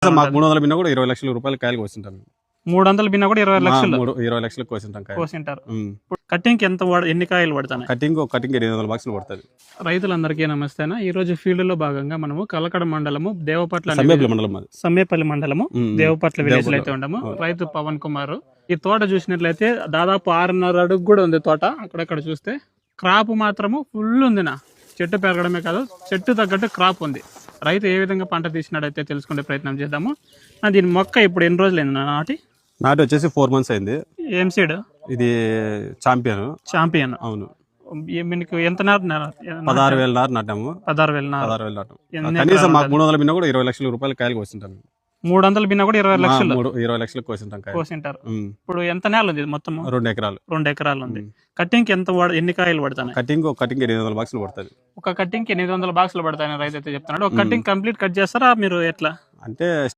మాకు 300 బిన్న కూడా 20 లక్షల రూపాయలు కాయలు కోసింటాం. 300 బిన్న కూడా 20 లక్షలు 20 లక్షలకు కోసింటాం కాయలు. కోసింటారు. కటింగ్ ఎంత ఎన్ని కాయలు పడతాయి? కటింగ్ 800 బాక్సులు పడుతుంది. రైతులందరికీ నమస్తేనా. ఈ రోజు ఫీల్డ్ లో భాగంగా మనము కలకడ మండలము దేవపట్ల మండలం అది. సమ్మేపల్లి మండలము దేవపట్ల విలేజ్ లో అయితే ఉండము. రైతు పవన్ కుమార్. ఈ తోట చూసినట్లయితే దాదాపు 6.5 అడుగు కూడా ఉంది తోట. అక్కడక్కడ చూస్తే క్రాప్ మాత్రము ఫుల్ ఉంది. చెట్టు పెరగడమే కాదు, చెట్టు తగ్గట్టు క్రాప్ ఉంది. రైతు ఏ విధంగా పంట తీసినాడైతే తెలుసుకునే ప్రయత్నం చేద్దాము. దీని మొక్క ఇప్పుడు ఎన్ని రోజులైంది నాటి వచ్చేసి 4 months అయింది. ఏం సీడ్ ఇది? చాంపియన్. అవును. మీకు ఎంత నారు? 16,000 నారు నాటాము. 16,000 నారు. కనీసం మాకు 300 బిన్న కూడా 20 లక్షల రూపాయలు కాయలు కోసింటాం. 300 బిన్న కూడా 20 లక్షలు 20 లక్షలకు కోసింటాం కాయలు. కోసింటారు. ఇప్పుడు ఎంత నేల ఉంది? మొత్తం 2 ఎకరాలు. 2 ఎకరాలు ఉంది. కటింగ్ ఎన్ని కాయలు పడతాయి? కటింగ్ 800 బాక్సులు పడుతుంది. ఒక కటింగ్ 800 బాక్సులు పడతాయని రైతు అయితే చెప్తున్నాడు. ఒక కటింగ్ కంప్లీట్ కట్ చేస్తారా మీరు? ఎట్లా అంటే